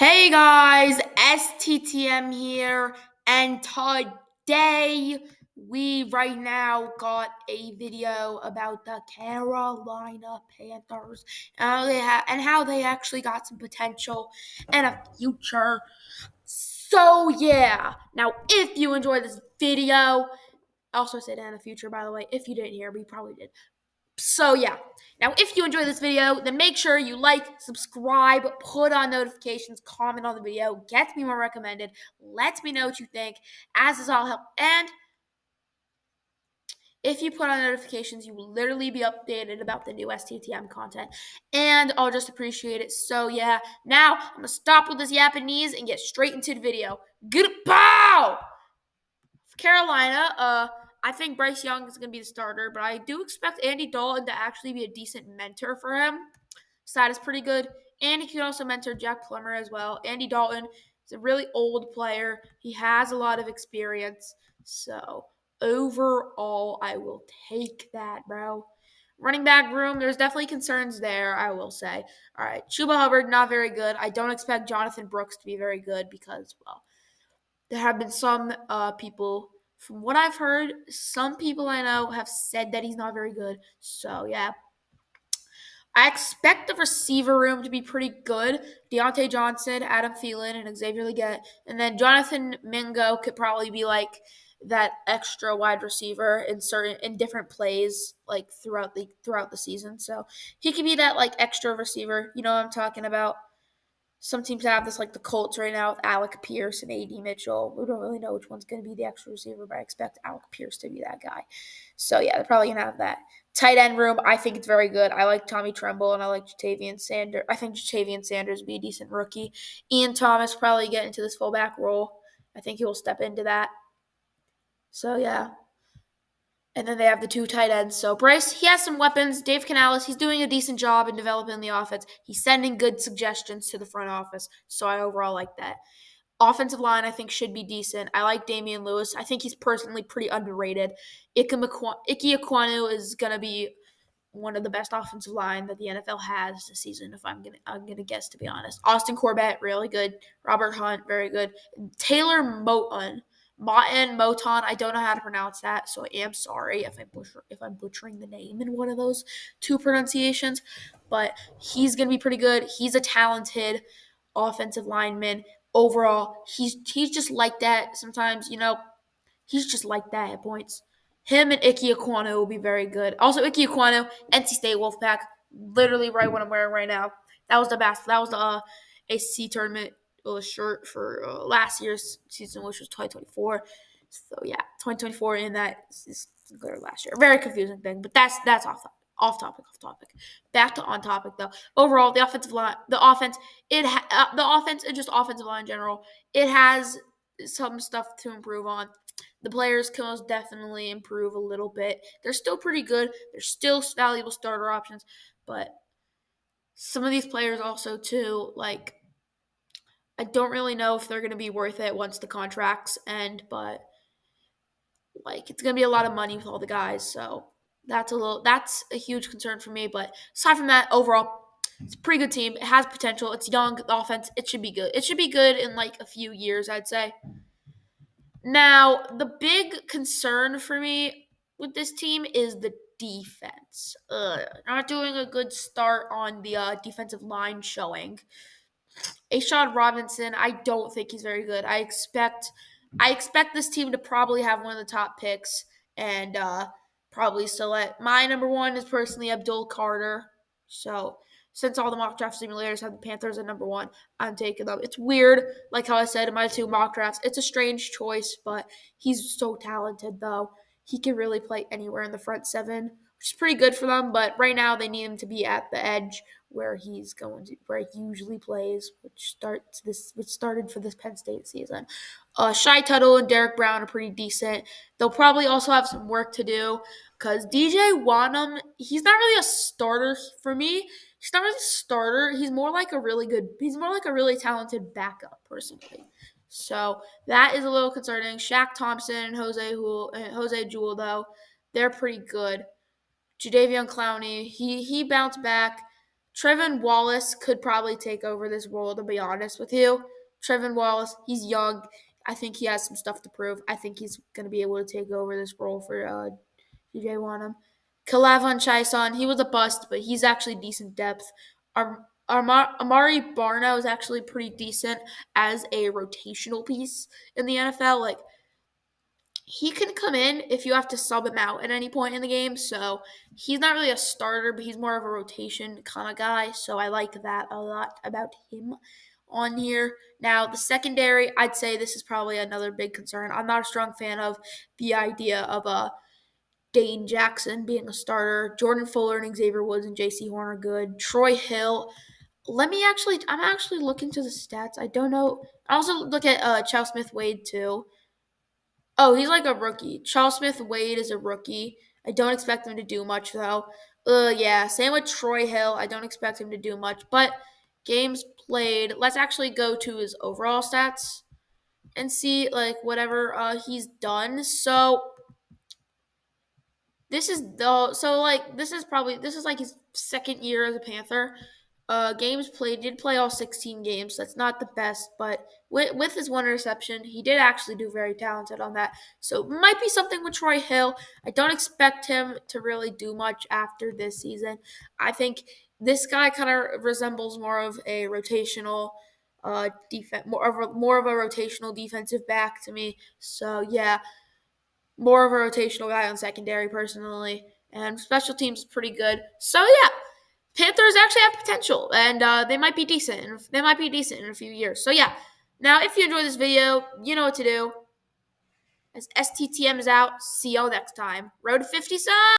Hey guys, STTM here, and today we right now got a video about the Carolina Panthers and how they actually got some potential and a future. So yeah, now if you enjoyed this video, I also said and a future by the way. If you didn't hear, we probably did. So yeah, now if you enjoy this video, then make sure you like, subscribe, put on notifications, comment on the video, get me more recommended, let me know what you think, as this all help. And if you put on notifications, you will literally be updated about the new STTM content, and I'll just appreciate it. So yeah, now I'm gonna stop with this Japanese and get straight into the video. Goodbye! Carolina, I think Bryce Young is going to be the starter, but I do expect Andy Dalton to actually be a decent mentor for him. So that is pretty good. And he can also mentor Jack Plummer as well. Andy Dalton is a really old player. He has a lot of experience. So overall, I will take that, bro. Running back room, there's definitely concerns there, I will say. All right, Chuba Hubbard, not very good. I don't expect Jonathan Brooks to be very good because, well, there have been some people, from what I've heard, some people I know have said that he's not very good. So, yeah. I expect the receiver room to be pretty good. Deontay Johnson, Adam Thielen, and Xavier Legette. And then Jonathan Mingo could probably be like that extra wide receiver in different plays like throughout the season. So he could be that like extra receiver. You know what I'm talking about? Some teams have this, like the Colts right now with Alec Pierce and A.D. Mitchell. We don't really know which one's going to be the extra receiver, but I expect Alec Pierce to be that guy. So, yeah, they're probably going to have that. Tight end room, I think it's very good. I like Tommy Tremble, and I like Jatavian Sanders. I think Jatavian Sanders would be a decent rookie. Ian Thomas probably get into this fullback role. I think he will step into that. So, yeah. And then they have the two tight ends. So Bryce, he has some weapons. Dave Canales, he's doing a decent job in developing the offense. He's sending good suggestions to the front office. So I overall like that. Offensive line, I think, should be decent. I like Damian Lewis. I think he's personally pretty underrated. Ike Ekwonu is going to be one of the best offensive line that the NFL has this season, if I'm gonna guess, to be honest. Austin Corbett, really good. Robert Hunt, very good. Taylor Moton, I don't know how to pronounce that, so I am sorry if I'm butchering the name in one of those two pronunciations. But he's gonna be pretty good. He's a talented offensive lineman. Overall, he's just like that. Sometimes, he's just like that at points. Him and Ike Ekwonu will be very good. Also, Ike Ekwonu, NC State Wolfpack, literally right what I'm wearing right now. That was the ACC tournament shirt for last year's season, which was 2024. So yeah, 2024 in that is last year. Very confusing thing, but that's off topic. Back to on topic though. Overall, the offensive line, the offense and just offensive line in general, it has some stuff to improve on. The players can most definitely improve a little bit. They're still pretty good. They're still valuable starter options, but some of these players also too, like, I don't really know if they're going to be worth it once the contracts end, but like it's going to be a lot of money with all the guys, so that's a huge concern for me. But aside from that, overall, it's a pretty good team. It has potential. It's young. The offense, it should be good. It should be good in like a few years, I'd say. Now, the big concern for me with this team is the defense. Not doing a good start on the defensive line showing. Ashad Robinson, I don't think he's very good. I expect this team to probably have one of the top picks and probably select. My number one is personally Abdul Carter. So since all the mock draft simulators have the Panthers at number one, I'm taking them. It's weird, like how I said in my two mock drafts. It's a strange choice, but he's so talented, though. He can really play anywhere in the front seven, which is pretty good for them. But right now, they need him to be at the edge where he usually plays, which started for this Penn State season. Shy Tuttle and Derek Brown are pretty decent. They'll probably also have some work to do because DJ Wanham, he's not really a starter for me. He's not really a starter. He's more like a really talented backup, personally. So that is a little concerning. Shaq Thompson and Josey Jewell, though, they're pretty good. Jadeveon Clowney, he bounced back. Trevin Wallace could probably take over this role, to be honest with you. Trevin Wallace, he's young. I think he has some stuff to prove. I think he's going to be able to take over this role for DJ Wanham. Kalavon Chaisson, he was a bust, but he's actually decent depth. Amari Barno is actually pretty decent as a rotational piece in the NFL. Like, he can come in if you have to sub him out at any point in the game. So he's not really a starter, but he's more of a rotation kind of guy. So I like that a lot about him on here. Now, the secondary, I'd say this is probably another big concern. I'm not a strong fan of the idea of Dane Jackson being a starter. Jordan Fuller and Xavier Woods and Jaycee Horn are good. Troy Hill. I'm actually looking to the stats. I don't know. I also look at Chow Smith Wade too. Oh, he's like a rookie. Charles Smith Wade is a rookie. I don't expect him to do much though. Yeah, same with Troy Hill. I don't expect him to do much, but games played. Let's actually go to his overall stats and see like whatever he's done. So this is like his second year as a Panther. Games played, did play all 16 games. That's not the best, but with his one interception, he did actually do very talented on that. So it might be something with Troy Hill. I don't expect him to really do much after this season. I think this guy kind of resembles more of a rotational defense, more of a rotational defensive back to me. So yeah, more of a rotational guy on secondary personally, and special teams is pretty good. So yeah, Panthers actually have potential, and they might be decent. They might be decent in a few years. So yeah. Now, if you enjoyed this video, you know what to do. As STTM is out, see y'all next time. Road to 50 subs!